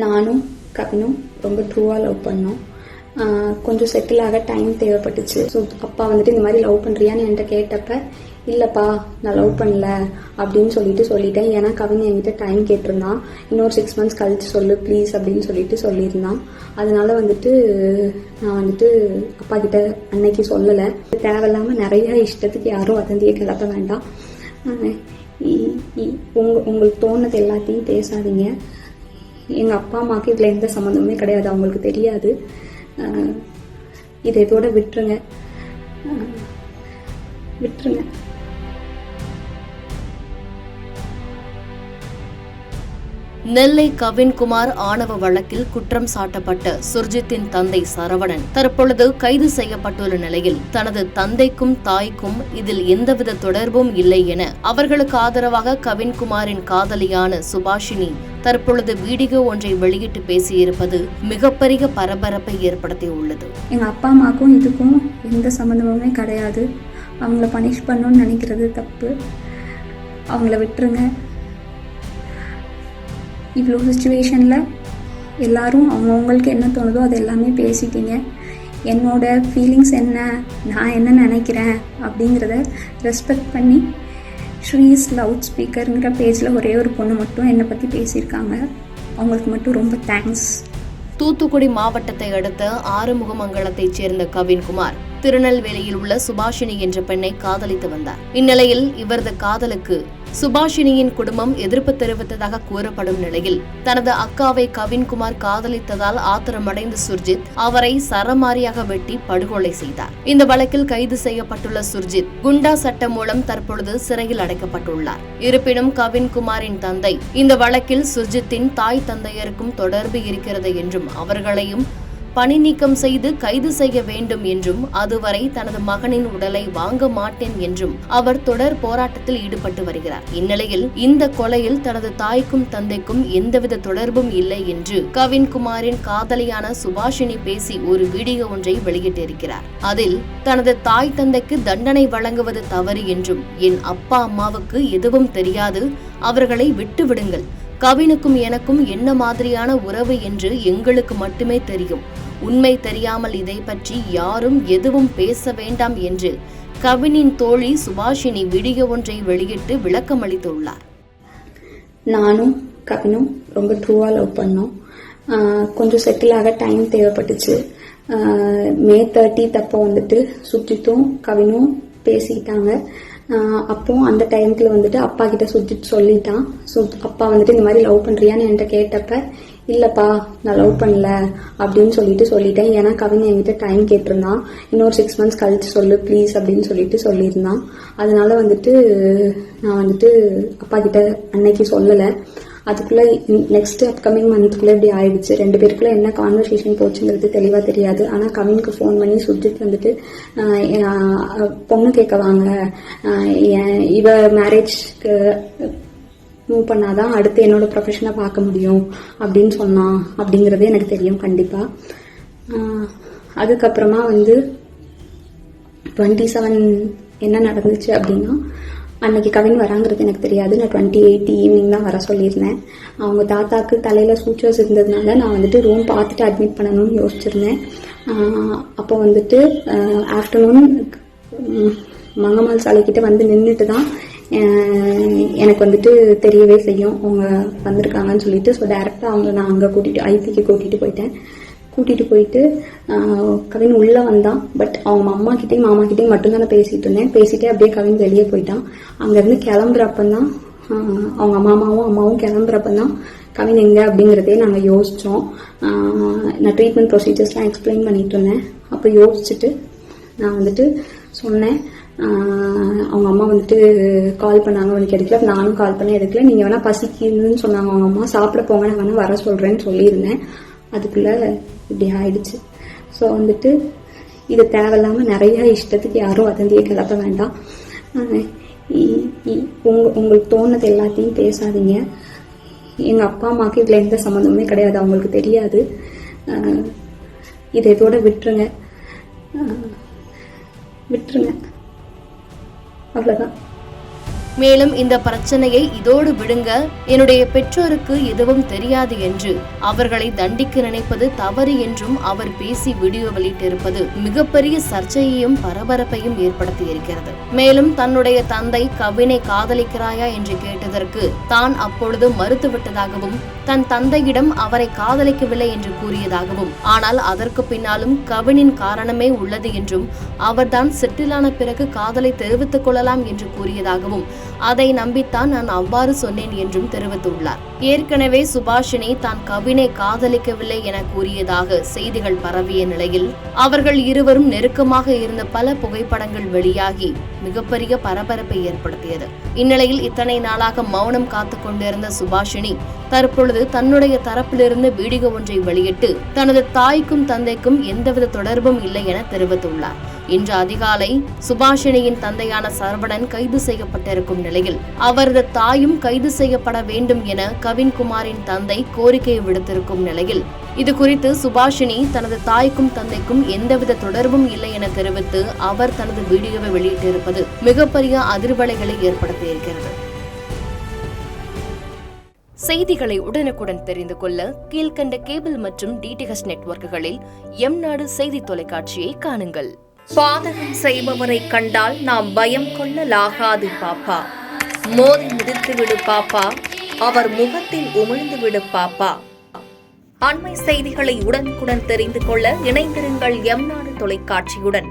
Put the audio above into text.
நானும் கவினும் ரொம்ப ட்ரூவாக லவ் பண்ணோம். கொஞ்சம் செட்டில் ஆக டைம் தேவைப்பட்டுச்சு. ஸோ அப்பா வந்துட்டு இந்த மாதிரி லவ் பண்ணுறியான்னு என்கிட்ட கேட்டப்ப இல்லைப்பா நான் லவ் பண்ணல அப்படின்னு சொல்லிட்டேன். ஏன்னா கவின் என்கிட்ட டைம் கேட்டிருந்தான். இன்னொரு 6 months கழிச்சு சொல்லு ப்ளீஸ் அப்படின்னு சொல்லியிருந்தான். அதனால வந்துட்டு நான் வந்துட்டு அப்பா கிட்ட அன்னைக்கு சொல்லலை. தேவையில்லாமல் நிறைய இஷ்டத்துக்கு யாரும் வதந்தியை கிளப்ப வேண்டாம். உங்களுக்கு தோணுது எல்லாத்தையும் பேசாதீங்க. எங்கள் அப்பா அம்மாவுக்கு இதில் எந்த சம்மந்தமுமே கிடையாது, அவங்களுக்கு தெரியாது. இதை இதோட விட்டுருங்க. நெல்லை கவின்குமார் ஆணவ வழக்கில் குற்றம் சாட்டப்பட்ட சுர்ஜித்தின் தந்தை சரவணன் தற்பொழுது கைது செய்யப்பட்டுள்ள நிலையில் தனது தந்தைக்கும் தாய்க்கும் இதில் எந்தவித தொடர்பும் இல்லை என அவர்களுக்கு ஆதரவாக கவின்குமாரின் காதலியான சுபாஷினி தற்பொழுது வீடியோ ஒன்றை வெளியிட்டு பேசியிருப்பது மிகப்பெரிய பரபரப்பை ஏற்படுத்தியுள்ளது. எங்க அப்பா அம்மாக்கும் இதுக்கும் எந்த சம்பந்தமுமே கிடையாது. அவங்கள பனிஷ் பண்ணணும்னு நினைக்கிறது தப்பு. அவங்கள விட்டுருங்க. இவ்வளோ சுச்சுவேஷனில் எல்லாரும் அவங்கவுங்களுக்கு என்ன தோணுதோ அது எல்லாமே பேசிட்டீங்க. என்னோட ஃபீலிங்ஸ் என்ன, நான் என்ன நினைக்கிறேன் அப்படிங்கிறத ரெஸ்பெக்ட் பண்ணி ஸ்ரீஸ் லவுட் ஸ்பீக்கருங்கிற பேஜில் ஒரே ஒரு பொண்ணு மட்டும் என்னை பற்றி பேசியிருக்காங்க. அவங்களுக்கு மட்டும் ரொம்ப தேங்க்ஸ். தூத்துக்குடி மாவட்டத்தை அடுத்த ஆறுமுகமங்கலத்தைச் சேர்ந்த கவின்குமார் திருநெல்வேலியில் உள்ள சுபாஷினி என்ற பெண்ணை காதலித்து வந்தார். இந்நிலையில் இவரது காதலுக்கு சுபாஷினியின் குடும்பம் எதிர்ப்பு தெரிவித்ததாக கூறப்படும் நிலையில் தனது அக்காவை கவின்குமார் காதலித்ததால் ஆத்திரமடைந்த சுர்ஜித் அவரை சரமாரியாக வெட்டி படுகொலை செய்தார். இந்த வழக்கில் கைது செய்யப்பட்டுள்ள சுர்ஜித் குண்டா சட்டம் மூலம் தற்பொழுது சிறையில் அடைக்கப்பட்டுள்ளார். இருப்பினும் கவின்குமாரின் தந்தை இந்த வழக்கில் சுர்ஜித்தின் தாய் தந்தையருக்கும் தொடர்பு இருக்கிறது என்றும் அவர்களையும் பணி நீக்கம் செய்து கைது செய்ய வேண்டும் என்றும் அதுவரை தனது மகனின் உடலை வாங்க மாட்டேன் என்றும் அவர் தொடர் போராட்டத்தில் ஈடுபட்டு வருகிறார். இந்நிலையில் இந்த கொலையில் தனது தாய்க்கும் தந்தைக்கும் எந்தவித தொடர்பும் இல்லை என்று கவின்குமாரின் காதலியான சுபாஷினி பேசி ஒரு வீடியோ ஒன்றை வெளியிட்டிருக்கிறார். அதில் தனது தாய் தந்தைக்கு தண்டனை வழங்குவது தவறு என்றும் என் அப்பா அம்மாவுக்கு எதுவும் தெரியாது, அவர்களை விட்டுவிடுங்கள். கவினுக்கும் எனக்கும் என்ன மாதிரியான உறவு என்று எங்களுக்கு மட்டுமே தெரியும். உண்மை தெரியாமல் இதை பற்றி யாரும் எதுவும் பேச வேண்டாம் என்று கவினின் தோழி சுபாஷினி வீடியோ ஒன்றை வெளியிட்டு விளக்கம் அளித்துள்ளார். நானும் கவினும் ரொம்ப ட்ரூவா லவ் பண்ணோம். கொஞ்சம் செட்டில் ஆக டைம் தேவைப்பட்டுச்சு. May 30 அப்போ வந்துட்டு சுஜித்தும் கவினும் பேசிக்கிட்டாங்க. அப்போ அந்த டைம்ல வந்துட்டு அப்பா கிட்ட சுஜித் சொல்லிட்டான். அப்பா வந்துட்டு இந்த மாதிரி லவ் பண்றியான்னு என்கிட்ட கேட்டப்ப இல்லப்பா நான் லவ் பண்ணல அப்படின்னு சொல்லிட்டேன். ஏன்னா கவின் என்கிட்ட டைம் கேட்டிருந்தான். இன்னொரு 6 months கழிச்சு சொல்லு ப்ளீஸ் அப்படின்னு சொல்லியிருந்தான். அதனால வந்துட்டு நான் வந்துட்டு அப்பா கிட்ட அன்னைக்கு சொல்லலை. அதுக்குள்ள நெக்ஸ்ட் அப்கமிங் மந்த்குள்ள இப்படி ஆயிடுச்சு. 2 பேருக்குள்ள என்ன கான்வர்சேஷன் போச்சுங்கிறது தெளிவா தெரியாது. ஆனா கவினுக்கு ஃபோன் பண்ணி சுஜித் வந்துட்டு பொண்ணு கேட்க வாங்க, இவ மேரேஜ்க்கு மூவ் பண்ணாதான் அடுத்து என்னோட ப்ரொஃபஷனை பார்க்க முடியும் அப்படின்னு சொன்னான். அப்படிங்கறது எனக்கு தெரியும் கண்டிப்பா. அதுக்கப்புறமா வந்து 27 என்ன நடந்துச்சு அப்படின்னா, அன்னைக்கு கவின் வராங்கிறது எனக்கு தெரியாது. நான் 28 ஈவினிங் தான் வர சொல்லியிருந்தேன். அவங்க தாத்தாக்கு தலையில சூச்சர்ஸ் இருந்ததுனால நான் வந்துட்டு ரூம் பார்த்துட்டு அட்மிட் பண்ணணும்னு யோசிச்சிருந்தேன். அப்போ வந்துட்டு ஆஃப்டர்நூன் மங்கம்மாள் சாலைக்கிட்ட வந்து நின்றுட்டு தான் எனக்கு வந்துட்டு தெரியவே செய்யும் அவங்க வந்திருக்காங்கன்னு சொல்லிட்டு. ஸோ டைரக்டா அவங்கள நான் அங்கே ஐபிக்கு கூட்டிட்டு போயிட்டு கவின் உள்ள வந்தான். பட் அவங்க அம்மா கிட்டையும் மாமா கிட்டையும் மட்டும்தான் நான் பேசிட்டு இருந்தேன். பேசிட்டே அப்படியே கவின் வெளியே போயிட்டான். அங்கிருந்து கிளம்புறப்பந்தான் அவங்க அம்மாவும் கிளம்புறப்பந்தான் கவின் எங்க அப்படிங்கறதே நாங்க யோசிச்சோம். நான் ட்ரீட்மெண்ட் ப்ரொசீஜர்ஸ்லாம் எக்ஸ்பிளைன் பண்ணிட்டு இருந்தேன். அப்போ யோசிச்சுட்டு நான் வந்துட்டு சொன்னேன். அவங்க அம்மா வந்துட்டு கால் பண்ணாங்க, உனக்கு எடுக்கல. நானும் கால் பண்ணி எடுக்கல. நீங்க வேணா பசிக்குதுன்னு சொன்னாங்க அவங்க அம்மா, சாப்பிட போங்க, நான் வேணா வர சொல்றேன்னு சொல்லியிருந்தேன். அதுக்குள்ள இப்படி ஆயிடுச்சு. ஸோ வந்துட்டு இது தேவையில்லாம நிறைய இஷ்டத்துக்கு யாரும் வதந்தியை கிளப்ப வேண்டாம். உங்களுக்கு தோணுது எல்லாத்தையும் பேசாதீங்க. எங்க அப்பா அம்மாவுக்கு இதுல எந்த சம்மந்தமுமே கிடையாது, அவங்களுக்கு தெரியாது. இதை இதோட விட்டுருங்க. அவ்வளவுதான். மேலும் இந்த பிரச்சனையை இதோடு விடுங்க, என்னுடைய பெற்றோருக்கு எதுவும் தெரியாது என்று அவர்களை தண்டிக்க நினைப்பது தவறு என்றும் அவர் பேசி வீடியோ வெளியிட்டிருப்பது மிகப்பெரிய சர்ச்சையையும் பரபரப்பையும் ஏற்படுத்தியிருக்கிறது. மேலும் தன்னுடைய தந்தை கவினை காதலிக்கிறாயா என்று கேட்டதற்கு தான் அப்பொழுது மறுத்துவிட்டதாகவும், தன் தந்தையிடம் அவரை காதலிக்கவில்லை என்று கூறியதாகவும், ஆனால் அதற்கு பின்னாலும் கவினின் காரணமே உள்ளது என்றும், அவர்தான் செட்டிலான பிறகு காதலை தெரிவித்துக் கொள்ளலாம் என்று கூறியதாகவும், அதை நம்பித்தான் நான் அவ்வாறு சொன்னேன் என்றும் தெரிவித்துள்ளார். ஏற்கனவே சுபாஷினி தான் கவினை காதலிக்கவில்லை என கூறியதாக செய்திகள் பரவிய நிலையில் அவர்கள் இருவரும் நெருக்கமாக இருந்த பல புகைப்படங்கள் வெளியாகி மிகப்பெரிய பரபரப்பை ஏற்படுத்தியது. இந்நிலையில் இத்தனை நாளாக மௌனம் காத்துக் கொண்டிருந்த சுபாஷினி தற்பொழுது தன்னுடைய தரப்பிலிருந்து வீடியோ ஒன்றை வெளியிட்டு தனது தாய்க்கும் தந்தைக்கும் எந்தவித தொடர்பும் இல்லை என தெரிவித்துள்ளார். இன்று அதிகாலை சுபாஷினியின் தந்தையான சரவணன் கைது செய்யப்பட்டிருக்கும் நிலையில் அவரது தாயும் கைது செய்யப்பட வேண்டும் என கவின்குமாரின் தந்தை கோரிக்கை விடுத்திருக்கும் நிலையில் இதுகுறித்து சுபாஷினி தனது தாய்க்கும் தந்தைக்கும் எந்தவித தொடர்பும் இல்லை என தெரிவித்து அவர் தனது வீடியோவை வெளியிட்டிருப்பது மிகப்பெரிய அதிர்வலைகளை ஏற்படுத்தியிருக்கிறது. செய்திகளை உடனுக்குடன் தெரிந்து கொள்ள கீழ்கண்ட கேபிள் மற்றும் DTH நெட்வொர்க்குகளில் எம்நாடு செய்தி தொலைக்காட்சியை காணுங்கள். பாதகம் செய்பவரை கண்டால் நாம் பயம் கொள்ளலாகாது பாப்பா. மோதி மிதித்து விடு பாப்பா, அவர் முகத்தில் உமிழ்ந்து விடு பாப்பா. அண்மை செய்திகளை உடனுக்குடன் தெரிந்து கொள்ள இணைந்திருங்கள் எம்நாடு தொலைக்காட்சியுடன்.